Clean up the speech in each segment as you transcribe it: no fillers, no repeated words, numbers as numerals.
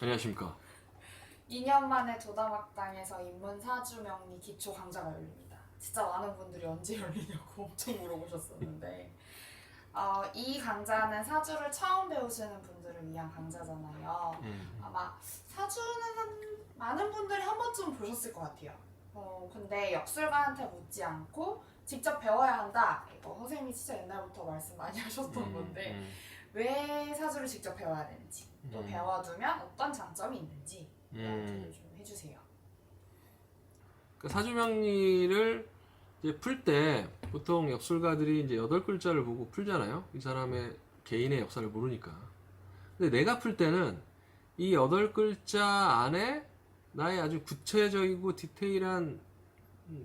안녕하십니까. 2년 만에 도담학당에서 인문사주 명리 기초 강좌가 열립니다. 진짜 많은 분들이 언제 열리냐고 엄청 물어보셨었는데 이 강좌는 사주를 처음 배우시는 분들을 위한 강좌잖아요. 아마 사주는 많은 분들이 한 번쯤 보셨을 것 같아요. 근데 역술가한테 묻지 않고 직접 배워야 한다. 이거 선생님이 진짜 옛날부터 말씀 많이 하셨던 건데 왜 사주를 직접 배워야 되는지 또 배워두면 어떤 장점이 있는지 이야기를 좀 해주세요. 그 사주명리를 이제 풀 때 보통 역술가들이 이제 8글자를 보고 풀잖아요. 이 사람의 개인의 역사를 모르니까. 근데 내가 풀 때는 이 8글자 안에 나의 아주 구체적이고 디테일한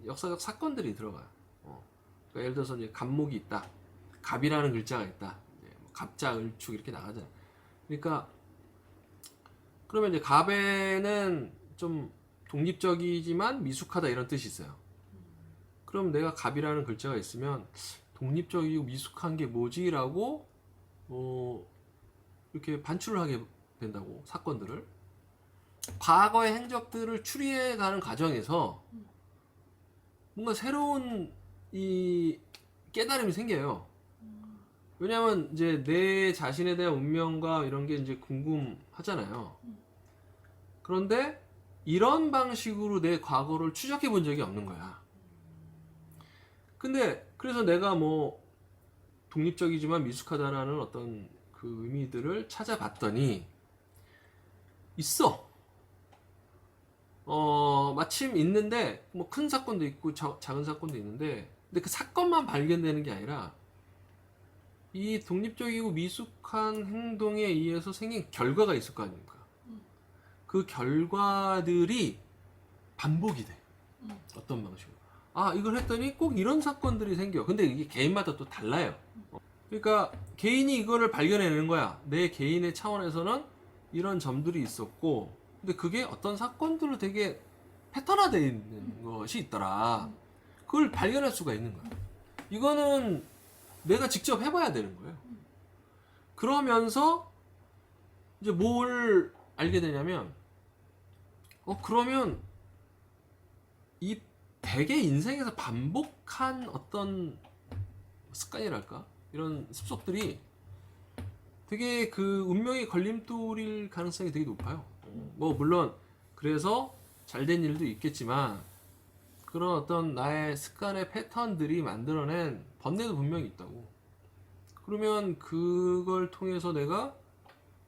역사적 사건들이 들어가요. 그러니까 예를 들어서 이제 갑목이 있다. 갑이라는 글자가 있다. 갑자, 을축 이렇게 나가잖아요. 그러니까 그러면 이제 갑에는 좀 독립적이지만 미숙하다 이런 뜻이 있어요. 그럼 내가 갑이라는 글자가 있으면 독립적이고 미숙한 게 뭐지라고 이렇게 반출을 하게 된다고. 사건들을 과거의 행적들을 추리해가는 과정에서 뭔가 새로운 이 깨달음이 생겨요. 왜냐면 이제 내 자신에 대한 운명과 이런 게 이제 궁금하잖아요. 그런데 이런 방식으로 내 과거를 추적해 본 적이 없는 거야. 근데 그래서 내가 뭐 독립적이지만 미숙하다라는 어떤 그 의미들을 찾아봤더니 있어. 마침 있는데 뭐 큰 사건도 있고 작은 사건도 있는데, 근데 그 사건만 발견되는 게 아니라 이 독립적이고 미숙한 행동에 의해서 생긴 결과가 있을 거 아닙니까? 그 결과들이 반복이 돼. 어떤 방식으로. 아, 이걸 했더니 꼭 이런 사건들이 생겨. 근데 이게 개인마다 또 달라요. 그러니까 개인이 이거를 발견해내는 거야. 내 개인의 차원에서는 이런 점들이 있었고, 근데 그게 어떤 사건들로 되게 패턴화되어 있는 것이 있더라. 그걸 발견할 수가 있는 거야. 이거는 내가 직접 해봐야 되는 거예요. 그러면서 이제 뭘 알게 되냐면, 그러면 이 대개 인생에서 반복한 어떤 습관이랄까? 이런 습속들이 되게 그 운명의 걸림돌일 가능성이 되게 높아요. 뭐 물론 그래서 잘된 일도 있겠지만 그런 어떤 나의 습관의 패턴들이 만들어낸 번뇌도 분명히 있다고. 그러면 그걸 통해서 내가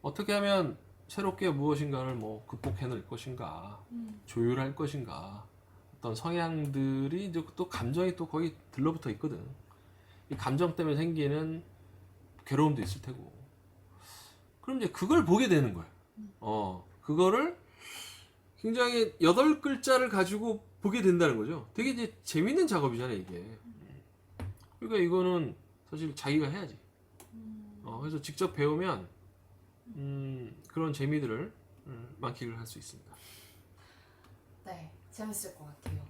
어떻게 하면 새롭게 무엇인가를 뭐 극복해낼 것인가, 조율할 것인가, 어떤 성향들이 이제 또 감정이 또 거기 들러붙어 있거든. 이 감정 때문에 생기는 괴로움도 있을 테고. 그럼 이제 그걸 보게 되는 거야. 그거를 굉장히 8글자를 가지고 보게 된다는 거죠. 되게 이제 재밌는 작업이잖아요, 이게. 그러니까 이거는 사실 자기가 해야지. 그래서 직접 배우면 그런 재미들을 만끽을 할 수 있습니다. 네, 재밌을 것 같아요.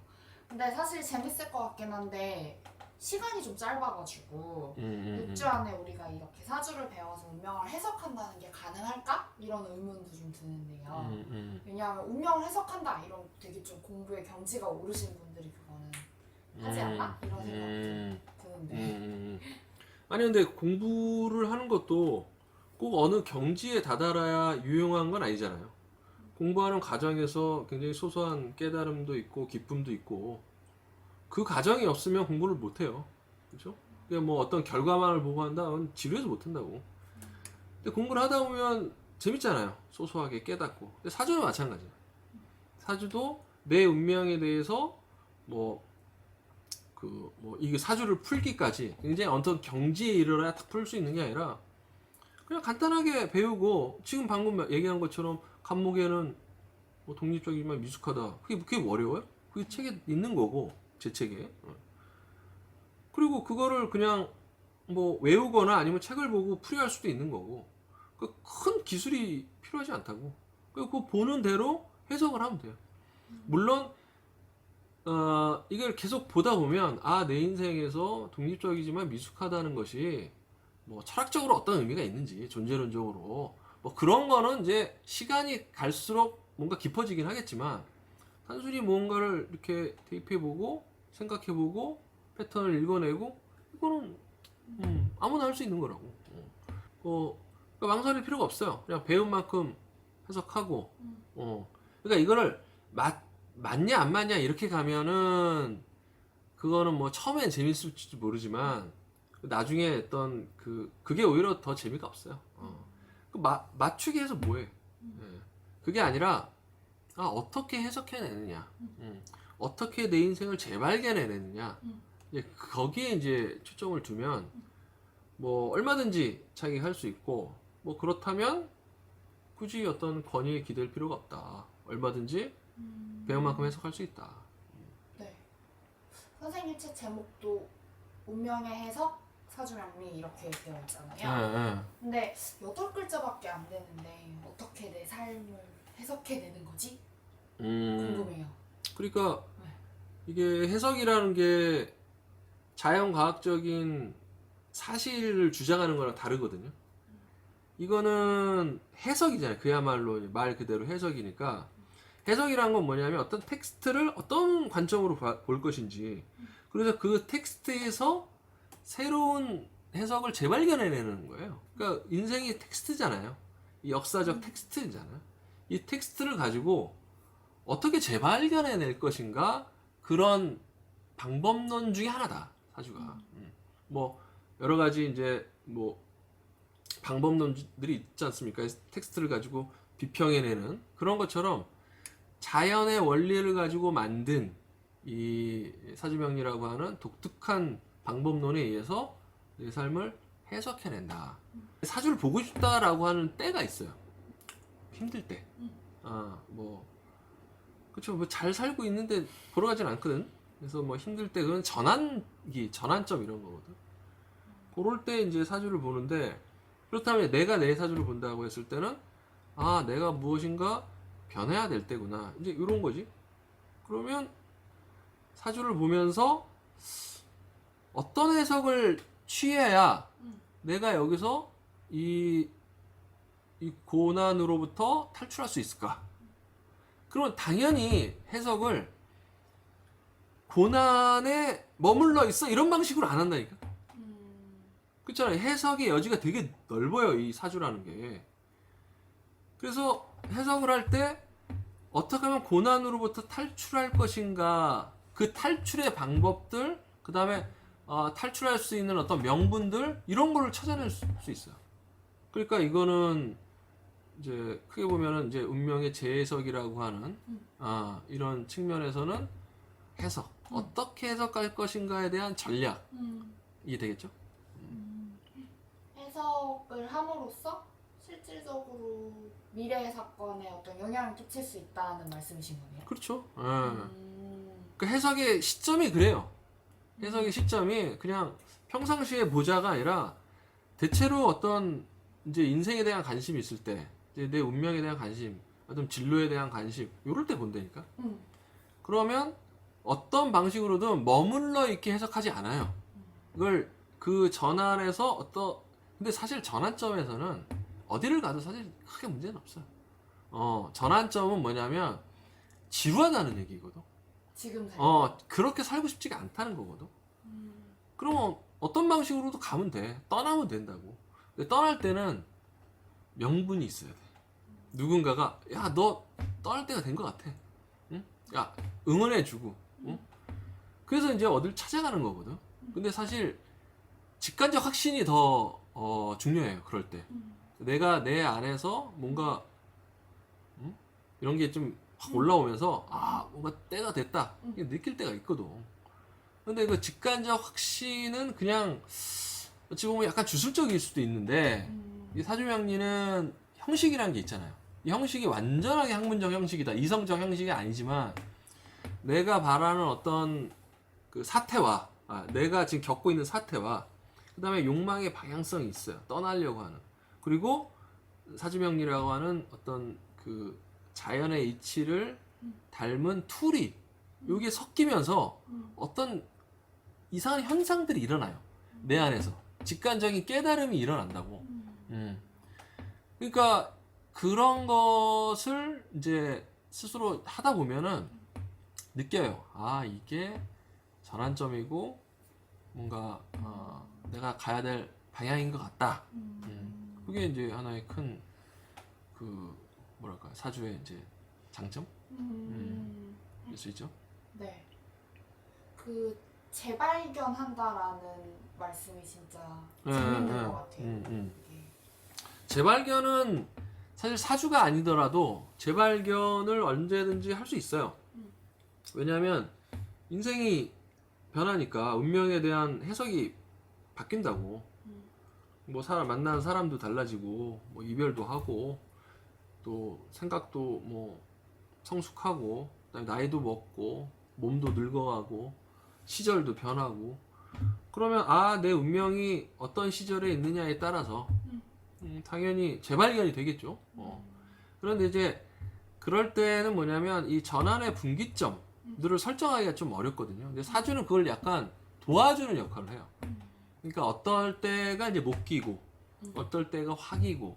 근데 사실 재밌을 것 같긴 한데 시간이 좀 짧아가지고 6주 안에 우리가 이렇게 사주를 배워서 운명을 해석한다는 게 가능할까? 이런 의문도 좀 드는데요. 왜냐하면 운명을 해석한다 이런 되게 좀 공부에 경지가 오르신 분들이 그거는 하지 않나? 이런 생각도 드는데. 아니 근데 공부를 하는 것도 꼭 어느 경지에 다다라야 유용한 건 아니잖아요. 공부하는 과정에서 굉장히 소소한 깨달음도 있고 기쁨도 있고, 그 과정이 없으면 공부를 못 해요. 그렇죠? 그냥 뭐 어떤 결과만을 보고 한다면 지루해서 못 한다고. 근데 공부를 하다 보면 재밌잖아요. 소소하게 깨닫고. 근데 사주는 마찬가지예요. 사주도 내 운명에 대해서 이게 사주를 풀기까지 굉장히 어떤 경지에 이르러야 딱 풀 수 있는 게 아니라 그냥 간단하게 배우고, 지금 방금 얘기한 것처럼 갑목에는 뭐 독립적이지만 미숙하다. 그게 뭐 어려워요? 그게 책에 있는 거고, 제 책에. 그리고 그거를 그냥 뭐 외우거나 아니면 책을 보고 풀이할 수도 있는 거고, 그 큰 기술이 필요하지 않다고. 그거 보는 대로 해석을 하면 돼요. 물론 이걸 계속 보다 보면 내 인생에서 독립적이지만 미숙하다는 것이 뭐 철학적으로 어떤 의미가 있는지, 존재론적으로 뭐 그런 거는 이제 시간이 갈수록 뭔가 깊어지긴 하겠지만 단순히 무언가를 이렇게 대입해보고 생각해보고 패턴을 읽어내고 이거는 아무나 할 수 있는 거라고. 그러니까 망설일 필요가 없어요. 그냥 배운 만큼 해석하고. 그러니까 이거를 맞냐 안 맞냐 이렇게 가면은 그거는 뭐 처음엔 재밌을지 모르지만 나중에 어떤 그게 오히려 더 재미가 없어요. 맞추기 해서 뭐해? 예. 그게 아니라 어떻게 해석해내느냐, 어떻게 내 인생을 재발견해내느냐, 거기에 이제 초점을 두면 뭐 얼마든지 자기가 할 수 있고 뭐 그렇다면 굳이 어떤 권위에 기댈 필요가 없다. 얼마든지 배운 만큼 해석할 수 있다. 네. 선생님 책 제목도 운명의 해석 사주명리 이렇게 되어 있잖아요. 근데 8글자밖에 안 되는데 어떻게 내 삶을 해석해내는 거지? 궁금해요. 그러니까 네. 이게 해석이라는 게 자연과학적인 사실을 주장하는 거랑 다르거든요. 이거는 해석이잖아요. 그야말로 말 그대로 해석이니까. 해석이란 건 뭐냐면 어떤 텍스트를 어떤 관점으로 볼 것인지, 그래서 그 텍스트에서 새로운 해석을 재발견해내는 거예요. 그러니까 인생이 텍스트잖아요. 이 역사적 텍스트잖아요. 이 텍스트를 가지고 어떻게 재발견해낼 것인가, 그런 방법론 중에 하나다, 사주가. 뭐 여러 가지 이제 뭐 방법론들이 있지 않습니까? 텍스트를 가지고 비평해내는 그런 것처럼 자연의 원리를 가지고 만든 이 사주명리라고 하는 독특한 방법론에 의해서 내 삶을 해석해낸다. 사주를 보고 싶다라고 하는 때가 있어요. 힘들 때. 뭐 그렇죠. 뭐 잘 살고 있는데 보러 가진 않거든. 그래서 뭐 힘들 때 그건 전환점 이런 거거든. 그럴 때 이제 사주를 보는데, 그렇다면 내가 내 사주를 본다고 했을 때는 내가 무엇인가 변해야 될 때구나, 이제 이런 거지. 그러면 사주를 보면서 어떤 해석을 취해야 내가 여기서 이 고난으로부터 탈출할 수 있을까? 그러면 당연히 해석을 고난에 머물러 있어 이런 방식으로 안 한다니까. 그렇잖아요. 해석의 여지가 되게 넓어요, 이 사주라는 게. 그래서 해석을 할 때 어떻게 하면 고난으로부터 탈출할 것인가, 그 탈출의 방법들, 그 다음에 탈출할 수 있는 어떤 명분들, 이런 거를 찾아낼 수 있어요. 그러니까 이거는 이제 크게 보면은 이제 운명의 재해석이라고 하는 이런 측면에서는 해석, 어떻게 해석할 것인가에 대한 전략이 되겠죠. 해석을 함으로써 실질적으로 미래의 사건에 어떤 영향을 끼칠 수 있다는 말씀이신 거네요. 그렇죠. 그 해석의 시점이 그래요. 해석의 시점이 그냥 평상시에 보자가 아니라 대체로 어떤 이제 인생에 대한 관심이 있을 때, 이제 내 운명에 대한 관심, 어떤 진로에 대한 관심, 이럴 때 본다니까. 그러면 어떤 방식으로든 머물러 있게 해석하지 않아요. 이걸 그 전환에서 근데 사실 전환점에서는 어디를 가도 사실 크게 문제는 없어요. 전환점은 뭐냐면 지루하다는 얘기거든. 지금 그렇게 살고 싶지가 않다는 거거든. 그러면 어떤 방식으로도 가면 돼. 떠나면 된다고. 근데 떠날 때는 명분이 있어야 돼. 누군가가 야, 너 떠날 때가 된 것 같아. 응? 야, 응원해주고. 응? 그래서 이제 어딜 찾아가는 거거든. 근데 사실 직관적 확신이 더 중요해요. 그럴 때. 내가 내 안에서 뭔가 이런 게 좀 확 올라오면서 뭔가 때가 됐다 이렇게 느낄 때가 있거든. 근데 그 직관적 확신은 그냥 어찌 보면 약간 주술적일 수도 있는데, 이 사주명리는 형식이라는 게 있잖아요. 이 형식이 완전하게 학문적 형식이다, 이성적 형식이 아니지만 내가 바라는 어떤 그 사태와 내가 지금 겪고 있는 사태와 그 다음에 욕망의 방향성이 있어요. 떠나려고 하는. 그리고 사주명리라고 하는 어떤 그 자연의 이치를 닮은 툴이 여기에 섞이면서 어떤 이상한 현상들이 일어나요. 내 안에서 직관적인 깨달음이 일어난다고. 그러니까 그런 것을 이제 스스로 하다 보면은 느껴요. 아, 이게 전환점이고 뭔가 내가 가야 될 방향인 것 같다. 그게 이제 하나의 큰 그 뭐랄까 사주의 이제 장점 일 수 있죠. 네. 그 재발견한다라는 말씀이 진짜 재밌는 것 같아요. 이게. 재발견은 사실 사주가 아니더라도 재발견을 언제든지 할 수 있어요. 왜냐하면 인생이 변하니까 운명에 대한 해석이 바뀐다고. 뭐 사람 만나는 사람도 달라지고 뭐 이별도 하고 또 생각도 뭐 성숙하고 그다음에 나이도 먹고 몸도 늙어가고 시절도 변하고 그러면 아, 내 운명이 어떤 시절에 있느냐에 따라서 당연히 재발견이 되겠죠. 그런데 이제 그럴 때는 뭐냐면 이 전환의 분기점들을 설정하기가 좀 어렵거든요. 근데 사주는 그걸 약간 도와주는 역할을 해요. 그러니까 어떨 때가 이제 목기고 어떨 때가 화기고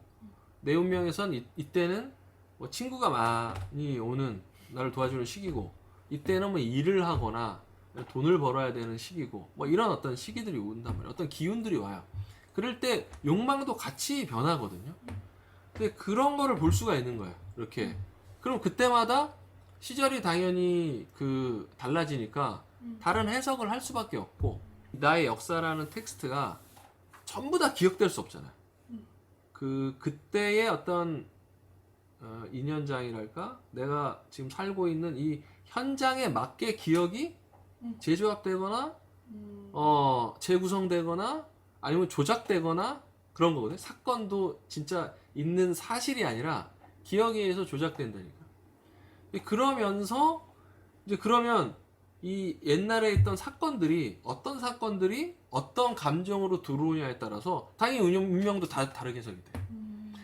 내 운명에선 이때는 뭐 친구가 많이 오는 나를 도와주는 시기고 이때는 뭐 일을 하거나 돈을 벌어야 되는 시기고 뭐 이런 어떤 시기들이 온단 말이에요. 어떤 기운들이 와요. 그럴 때 욕망도 같이 변하거든요. 근데 그런 거를 볼 수가 있는 거예요. 이렇게. 그럼 그때마다 시절이 당연히 그 달라지니까 다른 해석을 할 수밖에 없고 나의 역사라는 텍스트가 전부 다 기억될 수 없잖아요. 그때의 어떤 인연장이랄까 내가 지금 살고 있는 이 현장에 맞게 기억이 재조합되거나 재구성되거나 아니면 조작되거나 그런 거거든요. 사건도 진짜 있는 사실이 아니라 기억에 의해서 조작된다니까. 그러면서 이제 그러면 이 옛날에 있던 사건들이 어떤 감정으로 들어오냐에 따라서 당연히 운명도 다 다르게 해석이 돼요.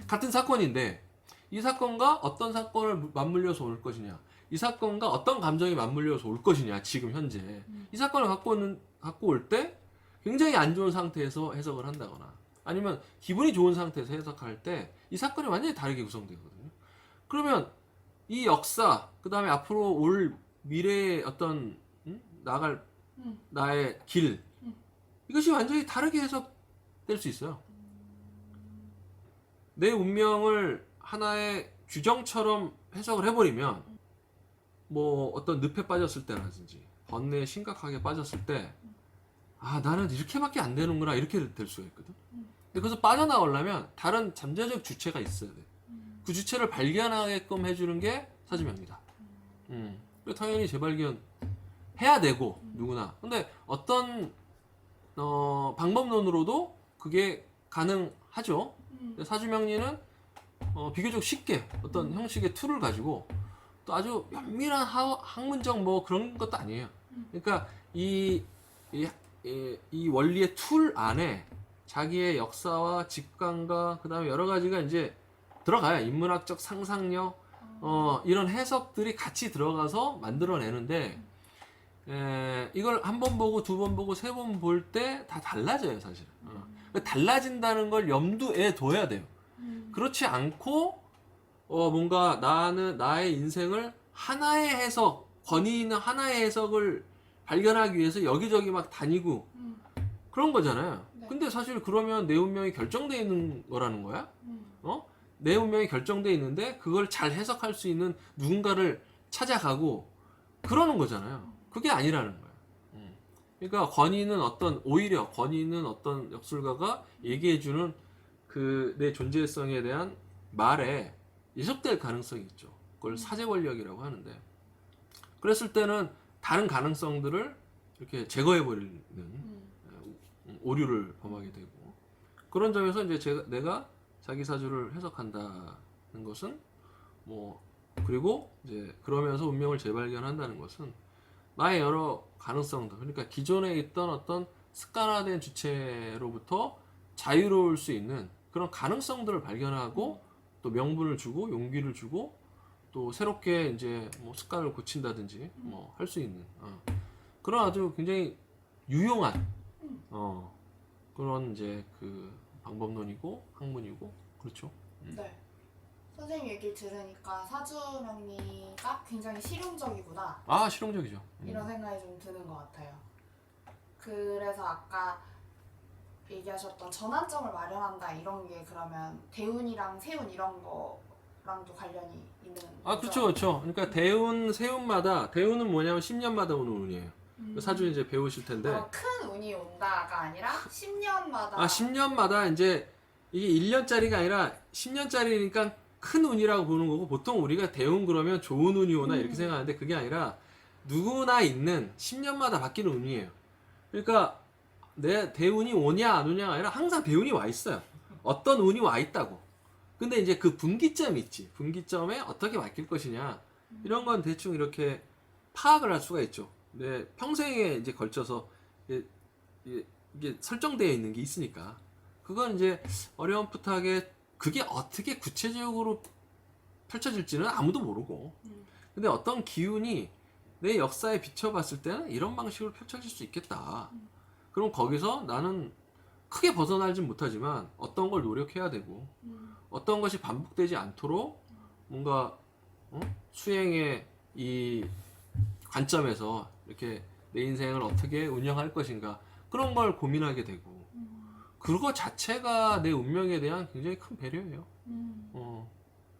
같은 사건인데 이 사건과 어떤 사건을 맞물려서 올 것이냐, 이 사건과 어떤 감정이 맞물려서 올 것이냐, 지금 현재 이 사건을 갖고 올 때 굉장히 안 좋은 상태에서 해석을 한다거나 아니면 기분이 좋은 상태에서 해석할 때 이 사건이 완전히 다르게 구성되거든요. 그러면 이 역사, 그 다음에 앞으로 올 미래의 어떤 나갈 나의 길 이것이 완전히 다르게 해석될 수 있어요. 내 운명을 하나의 규정처럼 해석을 해버리면 뭐 어떤 늪에 빠졌을 때라든지 번뇌에 심각하게 빠졌을 때 아, 나는 이렇게밖에 안 되는구나 이렇게 될 수가 있거든. 근데 그래서 빠져나오려면 다른 잠재적 주체가 있어야 돼. 그 주체를 발견하게끔 해주는 게 사주명리다. 당연히 재발견 해야 되고 누구나. 근데 어떤 방법론으로도 그게 가능하죠. 근데 사주명리는 비교적 쉽게 어떤 형식의 툴을 가지고 또 아주 면밀한 학문적 뭐 그런 것도 아니에요. 그러니까 이 원리의 툴 안에 자기의 역사와 직관과 그 다음에 여러 가지가 이제 들어가요. 인문학적 상상력 이런 해석들이 같이 들어가서 만들어내는데 이걸 한 번 보고 두 번 보고 세 번 볼 때 다 달라져요 사실. 달라진다는 걸 염두에 둬야 돼요. 그렇지 않고 뭔가 나의 인생을 하나의 해석, 권위 있는 하나의 해석을 발견하기 위해서 여기저기 막 다니고 그런 거잖아요. 네. 근데 사실 그러면 내 운명이 결정되어 있는 거라는 거야? 내 운명이 결정되어 있는데 그걸 잘 해석할 수 있는 누군가를 찾아가고 그러는 거잖아요. 그게 아니라는 거예요. 그러니까 오히려 권위 있는 어떤 역술가가 얘기해주는 그 내 존재성에 대한 말에 예속될 가능성이 있죠. 그걸 사제 권력이라고 하는데 그랬을 때는 다른 가능성들을 이렇게 제거해버리는 오류를 범하게 되고 그런 점에서 이제 내가 자기 사주를 해석한다는 것은 뭐 그리고 이제 그러면서 운명을 재발견한다는 것은 나의 여러 가능성들 그러니까 기존에 있던 어떤 습관화된 주체로부터 자유로울 수 있는 그런 가능성들을 발견하고 또 명분을 주고 용기를 주고 또 새롭게 이제 뭐 습관을 고친다든지 뭐 할 수 있는 그런 아주 굉장히 유용한 그런 이제 그 방법론이고 학문이고 그렇죠. 네. 선생님 얘기를 들으니까 사주명리가 굉장히 실용적이구나 아, 실용적이죠. 이런 생각이 좀 드는 것 같아요. 그래서 아까 얘기하셨던 전환점을 마련한다 이런 게 그러면 대운이랑 세운 이런 거랑도 관련이 있는 아, 거죠? 그렇죠, 그렇죠. 그러니까 대운, 세운마다 대운은 뭐냐면 10년마다 오는 운이에요. 사주 이제 배우실 텐데. 큰 운이 온다가 아니라 10년마다. 아, 10년마다 이제 이게 1년짜리가 아니라 10년짜리니까 큰 운이라고 보는 거고, 보통 우리가 대운 그러면 좋은 운이 오나 이렇게 생각하는데 그게 아니라 누구나 있는 10년마다 바뀌는 운이에요. 그러니까 내 대운이 오냐 안 오냐가 아니라 항상 대운이 와 있어요. 어떤 운이 와 있다고. 근데 이제 그 분기점이 있지. 분기점에 어떻게 바뀔 것이냐. 이런 건 대충 이렇게 파악을 할 수가 있죠. 내 평생에 이제 걸쳐서 이게 설정되어 있는 게 있으니까. 그건 이제 어렴풋하게 그게 어떻게 구체적으로 펼쳐질지는 아무도 모르고. 근데 어떤 기운이 내 역사에 비춰봤을 때는 이런 방식으로 펼쳐질 수 있겠다. 그럼 거기서 나는 크게 벗어나진 못하지만 어떤 걸 노력해야 되고 어떤 것이 반복되지 않도록 뭔가 수행의 이 관점에서 이렇게 내 인생을 어떻게 운영할 것인가 그런 걸 고민하게 되고 그거 자체가 내 운명에 대한 굉장히 큰 배려예요.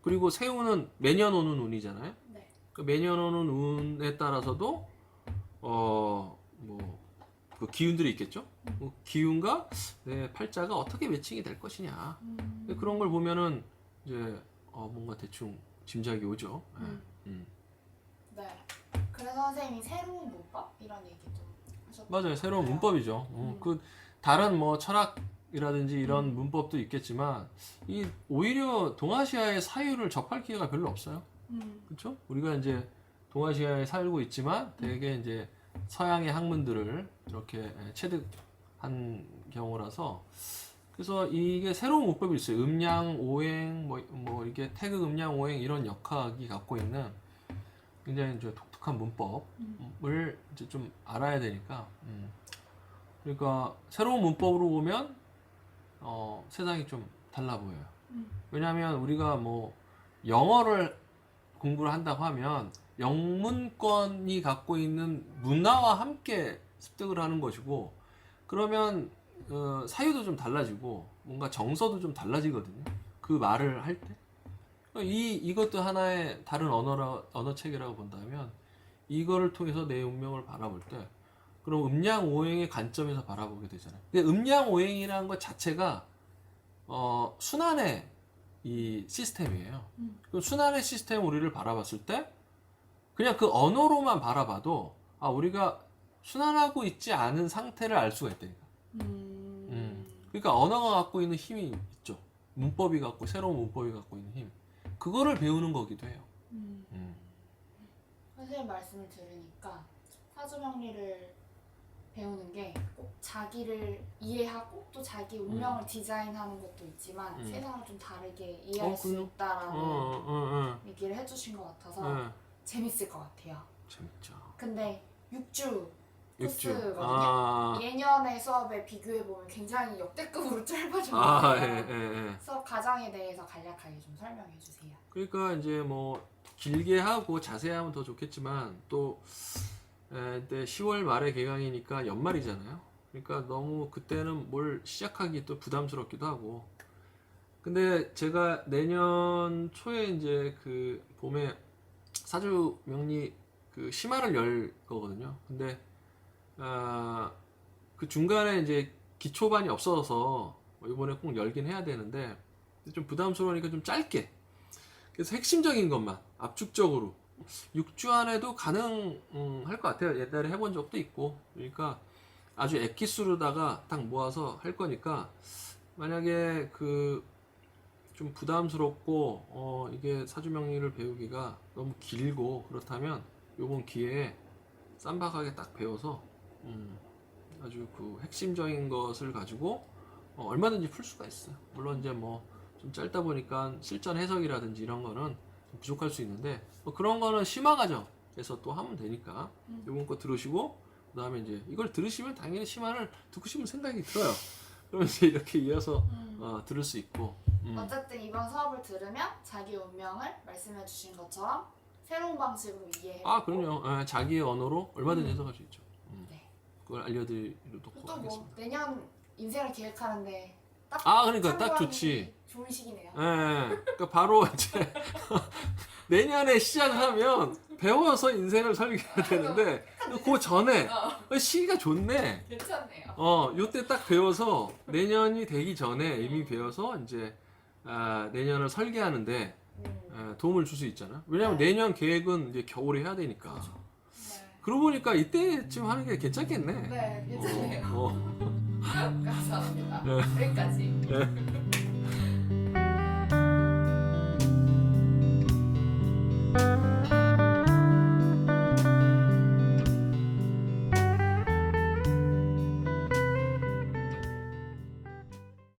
그리고 새우는 매년 오는 운이잖아요. 네. 그 매년 오는 운에 따라서도 그 기운들이 있겠죠. 그 기운과 내 팔자가 어떻게 매칭이 될 것이냐. 그런 걸 보면은 이제 뭔가 대충 짐작이 오죠. 네. 그래서 선생님이 새로운 문법 이런 얘기도 하셨죠. 맞아요. 새로운 문법이죠. 그 다른 뭐 철학이라든지 이런 문법도 있겠지만 이 오히려 동아시아의 사유를 접할 기회가 별로 없어요. 그렇죠? 우리가 이제 동아시아에 살고 있지만 되게 이제 서양의 학문들을 이렇게 체득한 경우라서 그래서 이게 새로운 문법이 있어요. 음양 오행 뭐 이게 태극 음양 오행 이런 역학이 갖고 있는 굉장히 이제 독특한 문법을 이제 좀 알아야 되니까 그러니까 새로운 문법으로 보면 세상이 좀 달라 보여요. 왜냐하면 우리가 뭐 영어를 공부를 한다고 하면 영문권이 갖고 있는 문화와 함께 습득을 하는 것이고 그러면 사유도 좀 달라지고 뭔가 정서도 좀 달라지거든요. 그 말을 할 때. 이것도 하나의 다른 언어 체계라고 본다면 이거를 통해서 내 운명을 바라볼 때 그럼 음양오행의 관점에서 바라보게 되잖아요. 근데 음양오행이라는 것 자체가 순환의 이 시스템이에요. 그럼 순환의 시스템 우리를 바라봤을 때 그냥 그 언어로만 바라봐도 우리가 순환하고 있지 않은 상태를 알 수가 있다니까. 그러니까 언어가 갖고 있는 힘이 있죠. 새로운 문법이 갖고 있는 힘. 그거를 배우는 거기도 해요. 선생님 말씀을 들으니까 사주명리를 배우는 게 꼭 자기를 이해하고 또 자기 운명을 디자인하는 것도 있지만 세상을 좀 다르게 이해할 수 있다라는 얘기를 해주신 것 같아서 재밌을 것 같아요. 재밌죠. 근데 6주 육주. 코스거든요. 예년의 수업에 비교해보면 굉장히 역대급으로 짧아졌는데요. 수업 과정에 대해서 간략하게 좀 설명해 주세요. 그러니까 이제 뭐 길게 하고 자세히 하면 더 좋겠지만 또 그때 10월 말에 개강이니까 연말이잖아요. 그러니까 너무 그때는 뭘 시작하기 또 부담스럽기도 하고. 근데 제가 내년 초에 이제 그 봄에 사주 명리 그 심화를 열 거거든요. 근데 그 중간에 이제 기초반이 없어서 이번에 꼭 열긴 해야 되는데 좀 부담스러우니까 좀 짧게. 그래서 핵심적인 것만 압축적으로 6주 안에도 가능할 것 같아요. 옛날에 해본 적도 있고. 그러니까 아주 엑기스로다가 딱 모아서 할 거니까 만약에 그 좀 부담스럽고 이게 사주명리를 배우기가 너무 길고 그렇다면 요번 기회에 쌈박하게 딱 배워서 아주 그 핵심적인 것을 가지고 얼마든지 풀 수가 있어요. 물론 이제 뭐 좀 짧다 보니까 실전 해석이라든지 이런 거는 좀 부족할 수 있는데 뭐 그런 거는 심화 과정에서 또 하면 되니까 요번 거 들으시고 그다음에 이제 이걸 들으시면 당연히 심화를 듣고 싶은 생각이 들어요. 그러면 이제 이렇게 이어서 들을 수 있고. 어쨌든 이번 수업을 들으면 자기 운명을 말씀해 주신 것처럼 새로운 방식으로 이해해. 그럼요. 자기의 언어로 얼마든지 해석할 수 있죠. 네. 그걸 알려드리도록 또 뭐 하겠습니다. 내년 인생을 계획하는데 딱 그러니까 딱 참고하기 좋지. 좋은 시기네요. 그러니까 바로 이제 내년에 시작을 하면 배워서 인생을 설계해야 되는데 그 전에 시기가 좋네. 괜찮네요. 요때 딱 배워서 내년이 되기 전에 이미 배워서 이제 내년을 설계하는데 도움을 줄 수 있잖아. 왜냐면 네. 내년 계획은 이제 겨울에 해야 되니까. 네. 그러고 보니까 이때쯤 하는 게 괜찮겠네. 네, 괜찮네요. 어. 감사합니다. 네. 여기까지. 네.